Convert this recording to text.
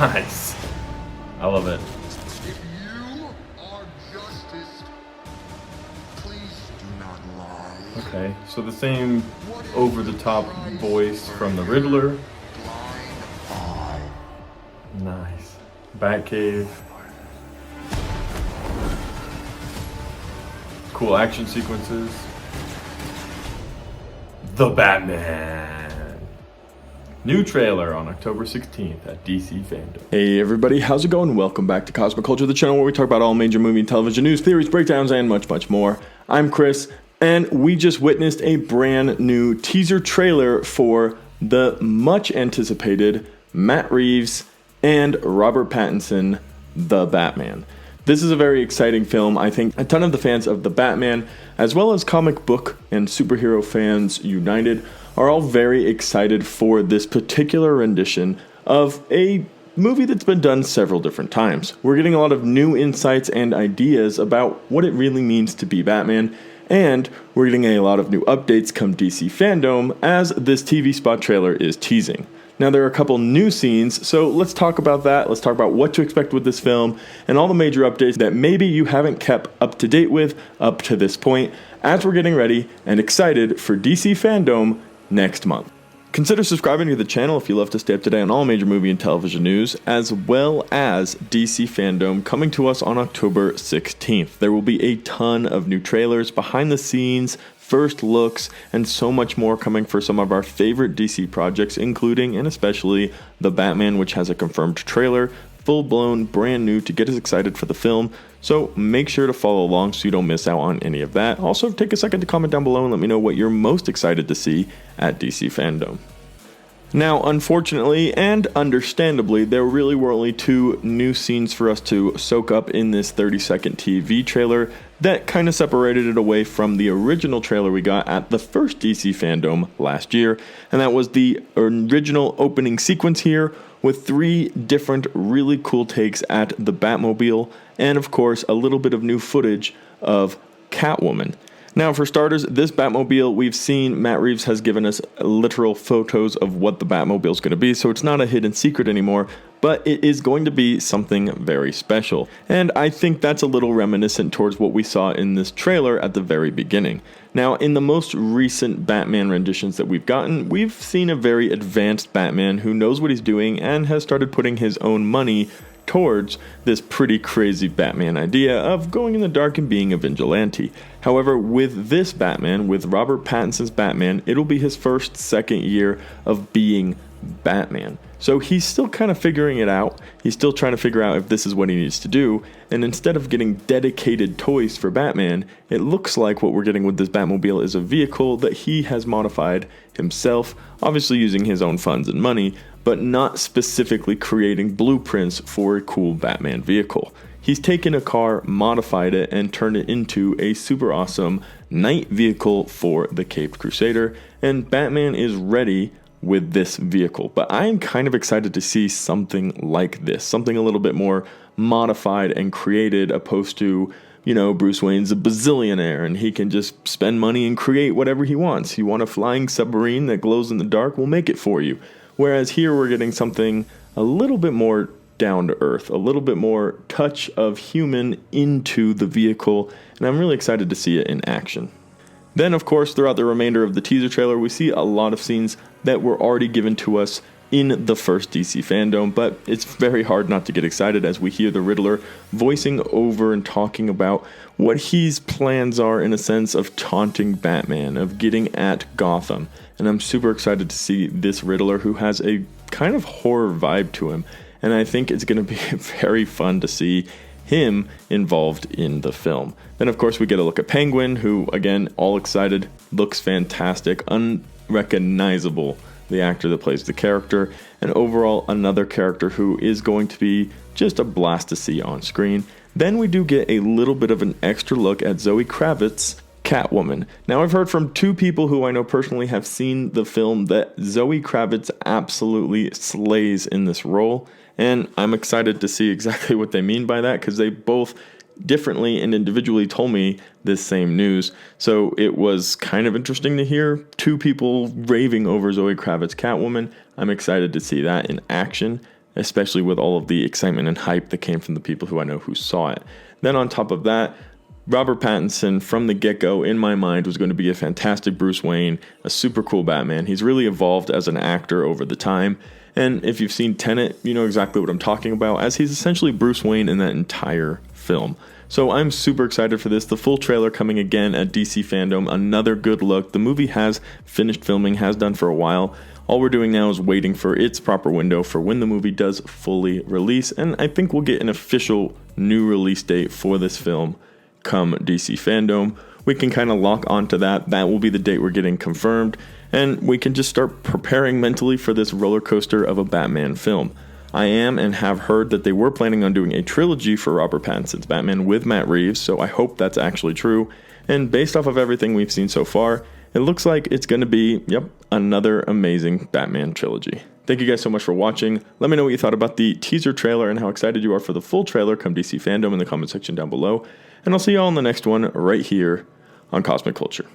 Nice. I love it. If you are justice, please do not lie. Okay, so the same over-the-top voice from the Riddler. Blind eye. Nice. Batcave. Cool action sequences. The Batman. New trailer on October 16th at DC Fandom. Hey everybody, how's it going? Welcome back to Cosmic Culture, the channel where we talk about all major movie and television news, theories, breakdowns, and much, much more. I'm Chris, and we just witnessed a brand new teaser trailer for the much anticipated Matt Reeves and Robert Pattinson, The Batman. This is a very exciting film. I think a ton of the fans of The Batman, as well as comic book and superhero fans united, are all very excited for this particular rendition of a movie that's been done several different times. We're getting a lot of new insights and ideas about what it really means to be Batman, and we're getting a lot of new updates come DC Fandom as this TV spot trailer is teasing. Now, there are a couple new scenes, so let's talk about that. Let's talk about what to expect with this film and all the major updates that maybe you haven't kept up to date with up to this point as we're getting ready and excited for DC Fandom next month. Consider subscribing to the channel if you love to stay up to date on all major movie and television news, as well as DC Fandom coming to us on October 16th. There will be a ton of new trailers, behind the scenes, first looks, and so much more coming for some of our favorite DC projects, including and especially The Batman, which has a confirmed trailer, full-blown, brand new to get us excited for the film. So make sure to follow along so you don't miss out on any of that. Also, take a second to comment down below and let me know what you're most excited to see at DC Fandom. Now, unfortunately and understandably, there really were only two new scenes for us to soak up in this 30-second TV trailer that kind of separated it away from the original trailer we got at the first DC Fandom last year, and that was the original opening sequence here with three different really cool takes at the Batmobile, and of course a little bit of new footage of Catwoman. Now, for starters, this Batmobile, we've seen Matt Reeves has given us literal photos of what the Batmobile is going to be, so it's not a hidden secret anymore, but it is going to be something very special. And I think that's a little reminiscent towards what we saw in this trailer at the very beginning. Now, in the most recent Batman renditions that we've gotten, we've seen a very advanced Batman who knows what he's doing and has started putting his own money towards this pretty crazy Batman idea of going in the dark and being a vigilante. However, with this Batman, with Robert Pattinson's Batman, it'll be his second year of being Batman. So he's still kind of figuring it out. He's still trying to figure out if this is what he needs to do. And instead of getting dedicated toys for Batman, it looks like what we're getting with this Batmobile is a vehicle that he has modified himself, obviously using his own funds and money, but not specifically creating blueprints for a cool Batman vehicle. He's taken a car, modified it, and turned it into a super awesome night vehicle for the Caped Crusader, and Batman is ready with this vehicle. But I'm kind of excited to see something like this, something a little bit more modified and created, opposed to, you know, Bruce Wayne's a bazillionaire and he can just spend money and create whatever he wants. You want a flying submarine that glows in the dark, we'll make it for you. Whereas here we're getting something a little bit more down to earth, a little bit more touch of human into the vehicle, and I'm really excited to see it in action. Then, of course, throughout the remainder of the teaser trailer, we see a lot of scenes that were already given to us in the first DC Fandom, but it's very hard not to get excited as we hear the Riddler voicing over and talking about what his plans are, in a sense of taunting Batman, of getting at Gotham. And I'm super excited to see this Riddler, who has a kind of horror vibe to him, and I think it's going to be very fun to see him involved in the film. Then, of course, we get a look at Penguin, who, again, all excited, looks fantastic, unrecognizable, the actor that plays the character, and overall another character who is going to be just a blast to see on screen. Then we do get a little bit of an extra look at Zoe Kravitz's Catwoman. Now, I've heard from two people who I know personally have seen the film that Zoe Kravitz absolutely slays in this role, and I'm excited to see exactly what they mean by that, because they both differently and individually told me this same news. So it was kind of interesting to hear two people raving over Zoe Kravitz's Catwoman. I'm excited to see that in action. especially with all of the excitement and hype that came from the people who I know who saw it. Then on top of that, Robert Pattinson, from the get-go, in my mind, was going to be a fantastic Bruce Wayne, a super cool Batman. He's really evolved as an actor over the time, and if you've seen Tenet, you know exactly what I'm talking about, as he's essentially Bruce Wayne in that entire film. So I'm super excited for this. The full trailer coming again at DC Fandom, another good look. The movie has finished filming, has done for a while. All we're doing now is waiting for its proper window for when the movie does fully release, and I think we'll get an official new release date for this film come DC Fandom. We can kind of lock onto that. That will be the date we're getting confirmed, and we can just start preparing mentally for this roller coaster of a Batman film. I am and have heard that they were planning on doing a trilogy for Robert Pattinson's Batman with Matt Reeves, so I hope that's actually true. And based off of everything we've seen so far, it looks like it's going to be, another amazing Batman trilogy. Thank you guys so much for watching. Let me know what you thought about the teaser trailer and how excited you are for the full trailer come DC Fandom in the comment section down below. And I'll see you all in the next one right here on Cosmic Culture.